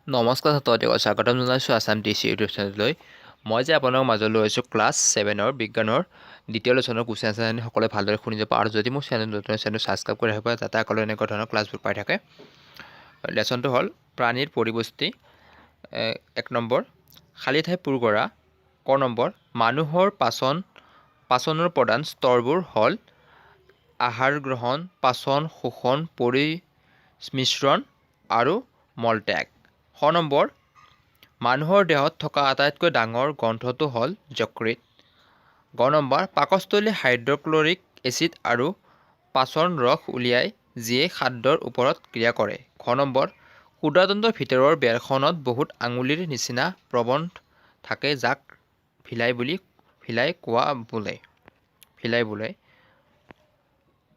নমস্কাৰ ছাত্ৰসকলক স্বাগতম জনাইছোঁ আছাম টিচি ইউটিউব চেনেললৈ। মই যে আপোনালোকৰ মাজলৈ লৈছোঁ ক্লাছ 7ৰ বিজ্ঞানৰ দ্বিতীয় লেচনৰ কুৱেশ্যন আনচাৰ আনি সকলোৱে ভালদৰে শুনি যাব আৰু যদি মোৰ চেনেলটো ছাবস্ক্ৰাইব কৰি ৰাখিব যাতে সকলোৱে এনেকুৱা ধৰণৰ ক্লাছবোৰ পাই থাকে। লেচনটো হ'ল প্ৰাণীৰ পৰিপুষ্টি। 1 নম্বৰ খালী ঠাই পূৰ কৰা। ক নম্বৰ মানুহৰ পাচনৰ প্ৰধান স্তৰবোৰ হ'ল আহাৰ গ্ৰহণ, পাচন, শোষণ, পৰিমিশ্ৰণ আৰু মলত্যাগ। খ নম্বৰ মানুহৰ দেহত থকা আটাইতকৈ ডাঙৰ গ্ৰন্থটো হ'ল যকৃত। গ নম্বৰ পাকস্থলী হাইড্ৰক্লৰিক এচিড আৰু পাচন ৰস উলিয়াই যিয়ে খাদ্যৰ ওপৰত ক্ৰিয়া কৰে। ঘ নম্বৰ ক্ষুদ্ৰাতন্ত্ৰৰ ভিতৰৰ বেৰখনত বহুত আঙুলিৰ নিচিনা প্ৰবন্ধ থাকে যাক ভিলাই কোৱা বোলে।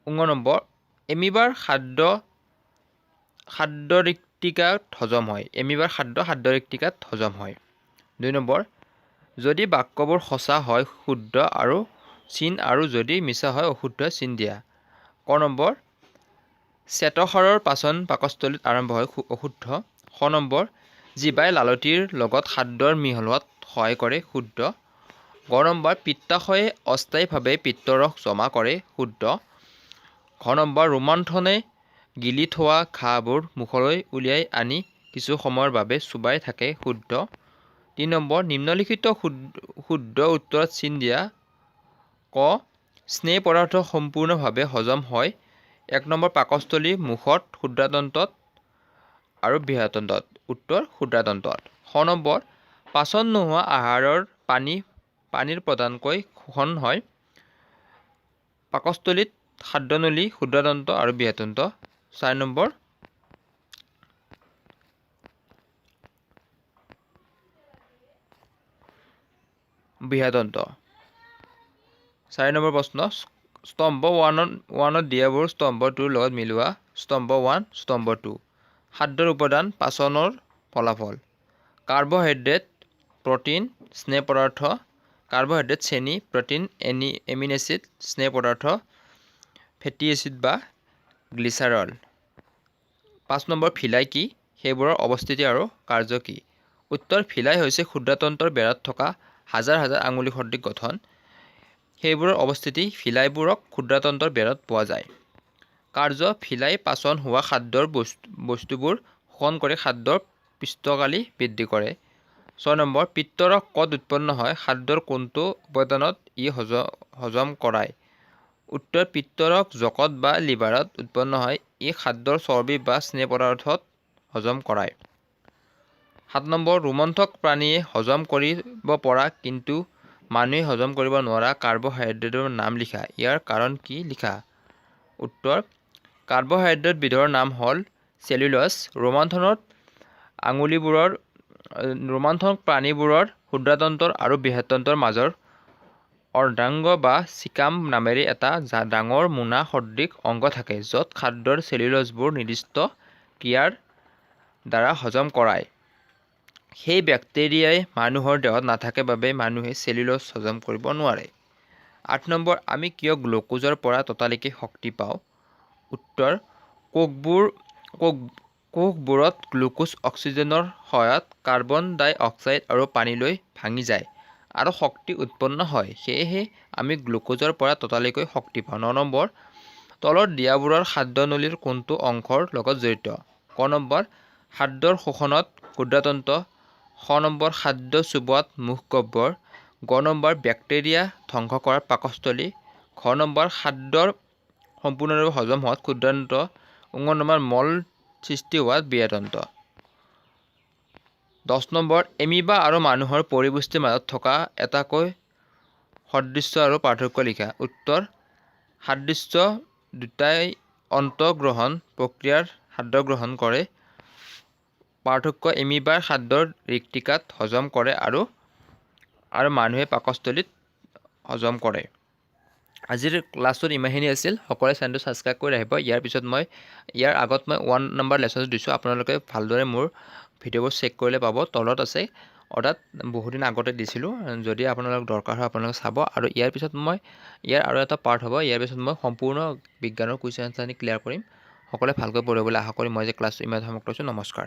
ঙ নম্বৰ এমিবাৰ খাদ্য খাদ্যৰিক্তিকাত হজম হয়। 2 নম্বৰ যদি বাক্যবোৰ সঁচা হয় শুদ্ধ আৰু চিন আৰু যদি মিছা হয় অশুদ্ধ চিন দিয়া। ক নম্বৰ শ্বেতসাৰৰ পাচন পাকস্থলীত আৰম্ভ হয় অশুদ্ধ। খ নম্বৰ জিভাই লালটিৰ লগত খাদ্যৰ মিহলোৱাত সহায় কৰে শুদ্ধ। গ নম্বৰ পিত্তাশয়ে অস্থায়ীভাৱে পিত্তৰস জমা কৰে শুদ্ধ। ঘ নম্বৰ ৰোমন্থনে গিলি থোৱা ঘাঁহবোৰ মুখলৈ উলিয়াই আনি কিছু সময়ৰ বাবে চোবাই থাকে শুদ্ধ। 3 নম্বৰ নিম্নলিখিত শুদ্ধ উত্তৰত চিন দিয়া। ক স্নেহ পদাৰ্থ সম্পূৰ্ণভাৱে হজম হয়। 1 নম্বৰ পাকস্থলী, মুখত, ক্ষুদ্ৰাতন্ত্ৰত আৰু বৃহত্তন্ত্ৰত। উত্তৰ ক্ষুদ্ৰাতন্ত্ৰত। খ নম্বৰ পাচন নোহোৱা আহাৰৰ পানীৰ প্ৰধানকৈ শোষণ হয় পাকস্থলীত, খাদ্যনলী, ক্ষুদ্ৰাতন্ত্ৰ আৰু বৃহত্তন্ত্ৰ। 4 নম্বৰ বৃহত্তন্ত্ৰ। 4 নম্বৰ প্ৰশ্ন স্তম্ভ 1ত দিয়াবোৰ স্তম্ভ 2ৰ লগত মিলোৱা। স্তম্ভ 1 স্তম্ভ 2 খাদ্যৰ উপাদান পাচনৰ ফলাফল। কাৰ্বহাইড্ৰেট, প্ৰটিন, স্নেহ পদাৰ্থ। কাৰ্বহাইড্ৰেট চেনি, প্ৰটিন এমিন এচিড, স্নেহ পদাৰ্থ ফেটি এচিড বা গ্লিচাৰল। 5 নম্বৰ ভিলাই কি? সেইবোৰৰ অৱস্থিতি আৰু কাৰ্য কি? উত্তৰ ভিলাই হৈছে ক্ষুদ্ৰাতন্ত্ৰৰ বেৰত থকা হাজাৰ হাজাৰ আঙুলি সদৃশ গঠন। সেইবোৰৰ অৱস্থিতি ভিলাইবোৰক ক্ষুদ্ৰাতন্ত্ৰৰ বেৰত পোৱা যায়। কাৰ্য ভিলাই পাচন হোৱা খাদ্যৰ বস্তুবোৰ শোষণ কৰি খাদ্যৰ পৃষ্ঠকালি বৃদ্ধি কৰে। 6 নম্বৰ পিত্তৰস ক'ত উৎপন্ন হয়? খাদ্যৰ কোনটো উপাদানত ই হজম কৰায়? উত্তৰ পিত্তৰস যকৃত বা লিভাৰত উৎপন্ন হয়। ই খাদ্যৰ চৰ্বি বা স্নেহ পদাৰ্থত হজম কৰায়। 7 নম্বৰ ৰোমন্থক প্ৰাণীয়ে হজম কৰিব পৰা কিন্তু মানুহে হজম কৰিব নোৱাৰা কাৰ্বহাইড্ৰেটৰ নাম লিখা। ইয়াৰ কাৰণ কি লিখা। উত্তৰ কাৰ্বহাইড্ৰেট বিধৰ নাম হ'ল চেলুল'জ। ৰোমন্থক প্ৰাণীবোৰৰ ক্ষুদ্ৰাতন্ত্ৰ আৰু বৃহত্তন্ত্ৰৰ মাজৰ অৰ্ধাংগ বা চিকাম নামেৰে এটা ডাঙৰ মোনা সদৃশ অংগ থাকে য'ত খাদ্যৰ চেলুল'জবোৰ নিৰ্দিষ্ট ক্ৰিয়াৰ দ্বাৰা হজম কৰায়। সেই বেক্টেৰিয়াই মানুহৰ দেহত নাথাকে বাবে মানুহে চেলুল'জ হজম কৰিব নোৱাৰে। 8 নম্বৰ আমি কিয় গ্লুক'জৰ পৰা ততালিকে শক্তি পাওঁ? উত্তৰ কোষবোৰত গ্লুক'জ অক্সিজেনৰ সহায়ত কাৰ্বন ডাই অক্সাইড আৰু পানীলৈ ভাঙি যায় আৰু শক্তি উৎপন্ন হয়। সেয়েহে আমি গ্লুক'জৰ পৰা ততালিকৈ শক্তি পাওঁ। 9 নম্বৰ তলত দিয়াবোৰৰ খাদ্যনলীৰ কোনটো অংশৰ লগত জড়িত? ক নম্বৰ খাদ্যৰ শোষণত ক্ষুদ্ৰাতন্ত্ৰ। খ নম্বৰ খাদ্য চোবোৱাত মুখগহ্বৰ। গ নম্বৰ বেক্টেৰিয়া ধ্বংস কৰাত পাকস্থলী। ঘ নম্বৰ খাদ্যৰ সম্পূৰ্ণৰূপে হজম হোৱাত ক্ষুদ্ৰাতন্ত্ৰ। ঙ নম্বৰ মল সৃষ্টি হোৱাত বৃহত্তন্ত্ৰ। 10 নম্বৰ এমিবা আৰু মানুহৰ পৰিপুষ্টিৰ মাজত থকা এটাকৈ সাদৃশ্য আৰু পাৰ্থক্য লিখা। উত্তৰ সাদৃশ্য দুটাই অন্তঃগ্ৰহণ প্ৰক্ৰিয়াৰ খাদ্য গ্ৰহণ কৰে। পাৰ্থক্য এমিবাই খাদ্যৰ ৰিক্তিকাত হজম কৰে আৰু মানুহে পাকস্থলীত হজম কৰে। আজিৰ ক্লাছটোত ইমানখিনি আছিল। সকলোৱে চেনেলটো ছাবস্ক্ৰাইব কৰি ৰাখিব। ইয়াৰ আগত মই 1 নম্বৰ লেচনটো দিছোঁ। আপোনালোকে ভালদৰে মোৰ ভিডিঅ'বোৰ চেক কৰিলে পাব। তলত আছে অৰ্থাৎ বহুদিন আগতে দিছিলোঁ। যদি আপোনালোক দৰকাৰ হয় আপোনালোকে চাব আৰু ইয়াৰ আৰু এটা পাৰ্ট হ'ব। ইয়াৰ পিছত মই সম্পূৰ্ণ বিজ্ঞানৰ কুৱেশ্যন আনচাৰ ক্লিয়াৰ কৰিম। সকলোৱে ভালকৈ পঢ়িবলৈ আশা কৰি মই যে ক্লাছটো ইমান সমাপ্ত কৰিছোঁ। নমস্কাৰ।